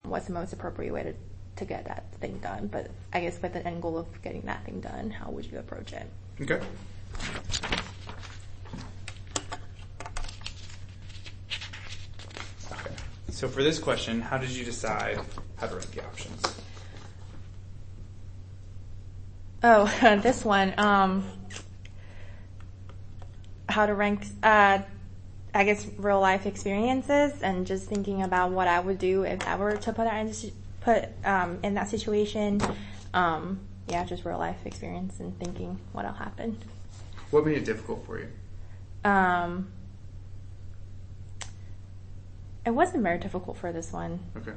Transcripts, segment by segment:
what's the most appropriate way to get that thing done. But I guess with the end goal of getting that thing done, how would you approach it? Okay. Okay. So for this question, how did you decide how to rank the options? Oh, this one. How to rank, I guess, real life experiences, and just thinking about what I would do if I were to put in that situation. Just real life experience and thinking what'll happen. What made it difficult for you? It wasn't very difficult for this one. Okay.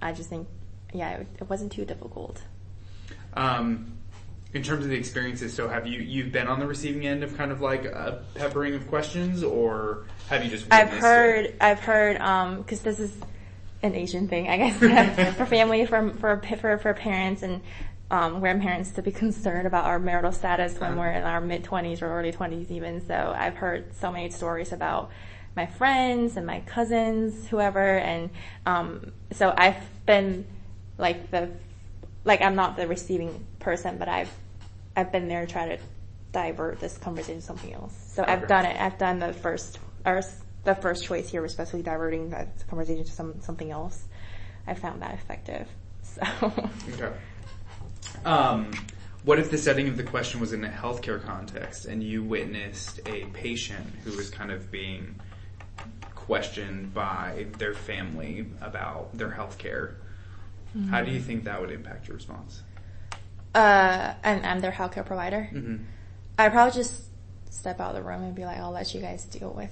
I just think, it wasn't too difficult. In terms of the experiences, so have you've been on the receiving end of kind of like a peppering of questions, or have you just witnessed it? I've heard, cause this is an Asian thing, I guess, for family, for parents and, grandparents to be concerned about our marital status when we're in our mid-20s or early 20s even. So I've heard so many stories about my friends and my cousins, whoever, and, so I've been I'm not the receiving person, but I've been there trying to divert this conversation to something else. So okay. I've done it. I've done the first choice here, especially diverting that conversation to something else. I found that effective. So. Okay. What if the setting of the question was in a healthcare context and you witnessed a patient who was kind of being questioned by their family about their healthcare? Mm-hmm. How do you think that would impact your response? And I'm their healthcare provider. Mm-hmm. I'd probably just step out of the room and be like, I'll let you guys deal with,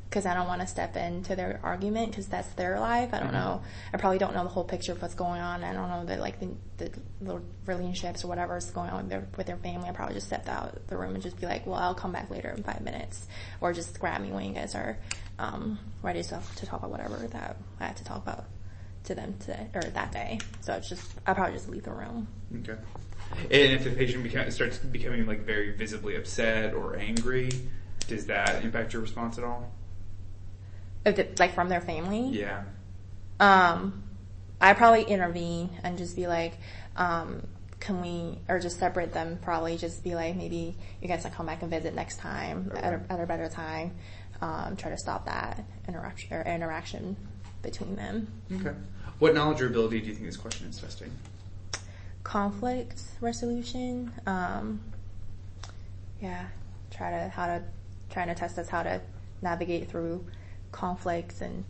because I don't want to step into their argument, because that's their life. I don't know. I probably don't know the whole picture of what's going on. I don't know the little relationships or whatever is going on with their family. I probably just stepped out of the room and just be like, well, I'll come back later in 5 minutes, or just grab me when you guys are ready to talk about whatever that I had to talk about to them today or that day. So I'll probably just leave the room. Okay. And if the patient starts becoming like very visibly upset or angry, does that impact your response at all? Like from their family? Yeah. I probably intervene and just be like, can we, or just separate them, probably just be like, maybe you guys can come back and visit next time at a better time. Try to stop that interaction between them. Okay. What knowledge or ability do you think this question is testing? Conflict resolution. Trying to test us how to navigate through conflicts and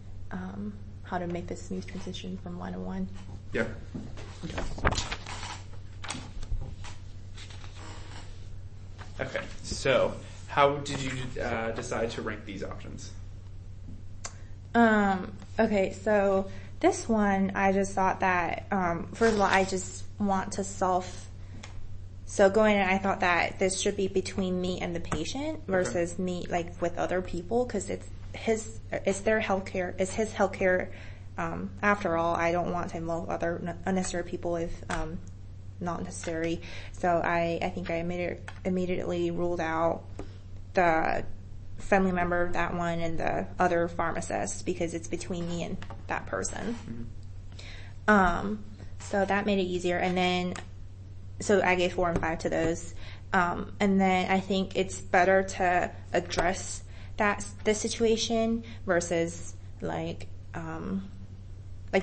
how to make this smooth transition from one to one. Yeah. Okay. Okay. So, how did you decide to rank these options? Okay, so this one, I just thought that, first of all, I just want to so going in, I thought that this should be between me and the patient versus me, like, with other people, because it's his healthcare. After all, I don't want to involve other unnecessary people if, not necessary. So I think I immediately ruled out the family member of that one and the other pharmacist, because it's between me and that person. Mm-hmm. So that made it easier. And then, so I gave 4 and 5 to those. And then I think it's better to address this situation versus like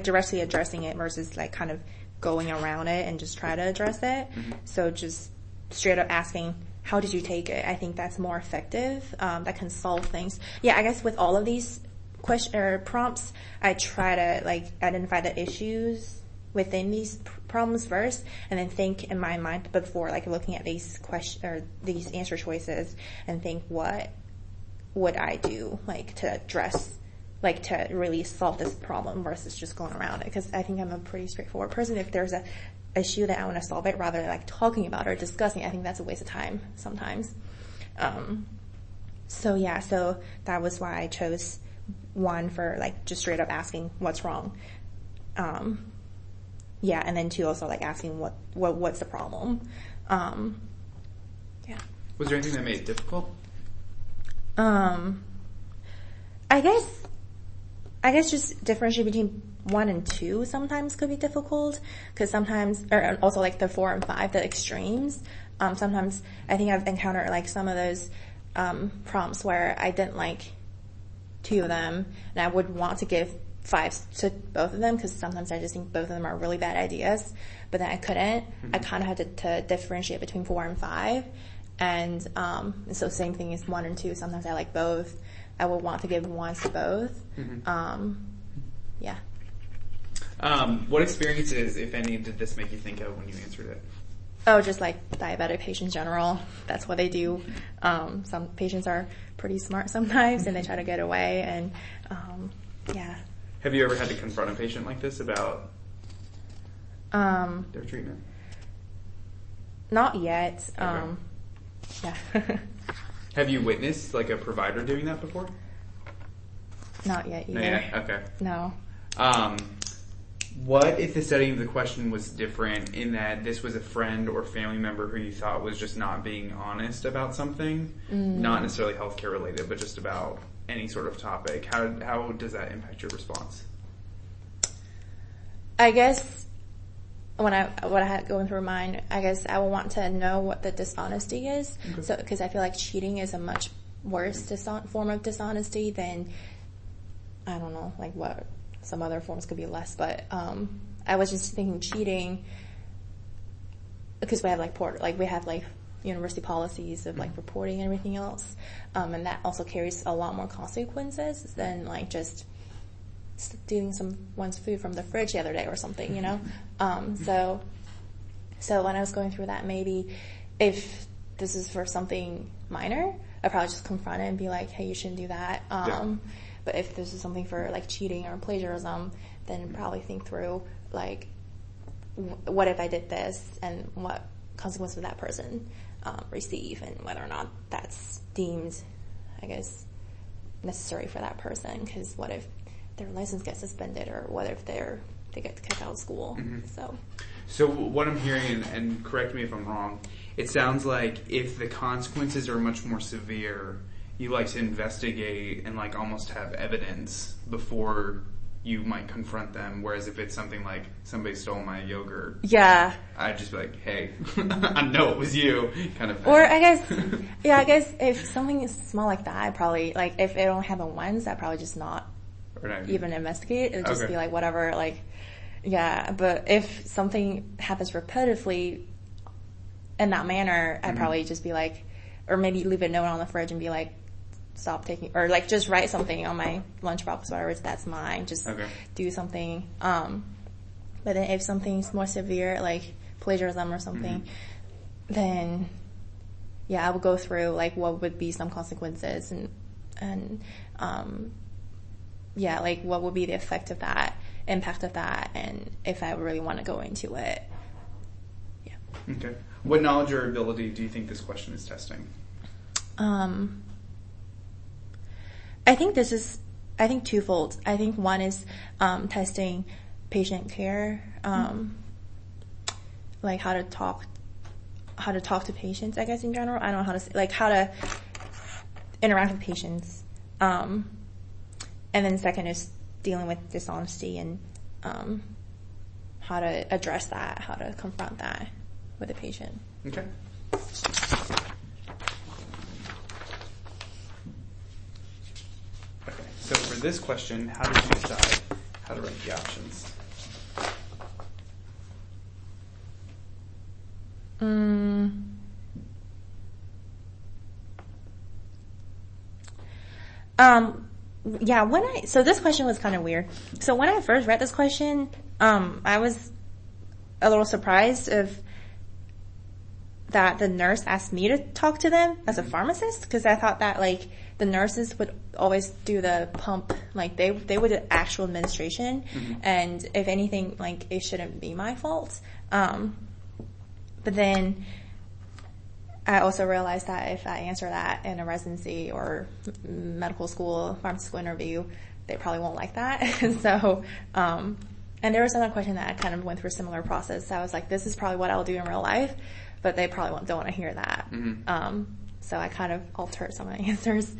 directly addressing it versus like kind of going around it and just try to address it. Mm-hmm. So just straight up asking, how did you take it? I think that's more effective. That can solve things. Yeah, I guess with all of these prompts, I try to like identify the issues within these problems first, and then think in my mind before like looking at these these answer choices, and think what would I do like to address, like to really solve this problem versus just going around it. Because I think I'm a pretty straightforward person. If there's a issue that I want to solve it rather than like talking about or discussing, I think that's a waste of time sometimes. So that was why I chose 1 for like just straight up asking what's wrong. And then 2 also like asking what's the problem. Was there anything that made it difficult? I guess just differentiate between 1 and 2 sometimes could be difficult, because sometimes, or also like the 4 and 5, the extremes. Sometimes I think I've encountered like some of those prompts where I didn't like 2 of them, and I would want to give 5s to both of them, because sometimes I just think both of them are really bad ideas, but then I couldn't. I kind of had to differentiate between 4 and 5, and so same thing as 1 and 2. Sometimes I like both. I would want to give 1s to both. Yeah. What experiences, if any, did this make you think of when you answered it? Oh, just like diabetic patients in general. That's what they do. Some patients are pretty smart sometimes, and they try to get away, and yeah. Have you ever had to confront a patient like this about their treatment? Not yet. Okay. Yeah. Have you witnessed like a provider doing that before? Not yet either. Not yet? Okay. No. What if the setting of the question was different, in that this was a friend or family member who you thought was just not being honest about something, not necessarily healthcare related, but just about any sort of topic? How does that impact your response? I guess what I had going through mine, I guess I would want to know what the dishonesty is. Okay. So, because I feel like cheating is a much worse form of dishonesty than, I don't know, like what some other forms could be less. But I was just thinking cheating, because we have like university policies of like reporting and everything else, and that also carries a lot more consequences than like just stealing someone's food from the fridge the other day or something, you know. So when I was going through that, maybe if this is for something minor, I'd probably just confront it and be like, hey, you shouldn't do that. But if this is something for like cheating or plagiarism, then probably think through like, what if I did this, and what consequence would that person receive, and whether or not that's deemed, I guess, necessary for that person. Because what if their license gets suspended, or what if they get kicked out of school? So what I'm hearing, and correct me if I'm wrong, it sounds like if the consequences are much more severe, you like to investigate and like almost have evidence before you might confront them. Whereas if it's something like somebody stole my yogurt, yeah, I'd just be like, hey, I know it was you, kind of thing. Or I guess if something is small like that, I'd probably, like, if it don't happen once, I'd probably just not even investigate. It would just be like, whatever, like, yeah. But if something happens repetitively in that manner, I'd probably just be like, or maybe leave a note on the fridge and be like, stop taking, or like just write something on my lunchbox, whatever, that's mine, just do something. But then if something's more severe, like plagiarism or something, then yeah, I would go through like what would be some consequences, and yeah, like what would be the effect of that, impact of that, and if I really want to go into it. Yeah. Okay. What knowledge or ability do you think this question is testing? I think twofold. I think one is testing patient care, like how to talk to patients, I guess, in general. I don't know how to say, like, how to interact with patients. And then second is dealing with dishonesty, and how to address that, how to confront that with a patient. Okay. So for this question, how did you decide how to write the options? Yeah, so this question was kind of weird. So when I first read this question, I was a little surprised that the nurse asked me to talk to them as a pharmacist, because I thought that like the nurses would always do the pump, like they would do actual administration, and if anything, like it shouldn't be my fault. But then I also realized that if I answer that in a residency or medical school, pharmacy school interview, they probably won't like that. So, and there was another question that I kind of went through a similar process. So I was like, this is probably what I'll do in real life, but they probably don't want to hear that. So I kind of altered some of the answers.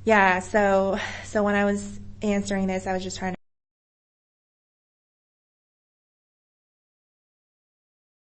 Yeah, so when I was answering this, I was just trying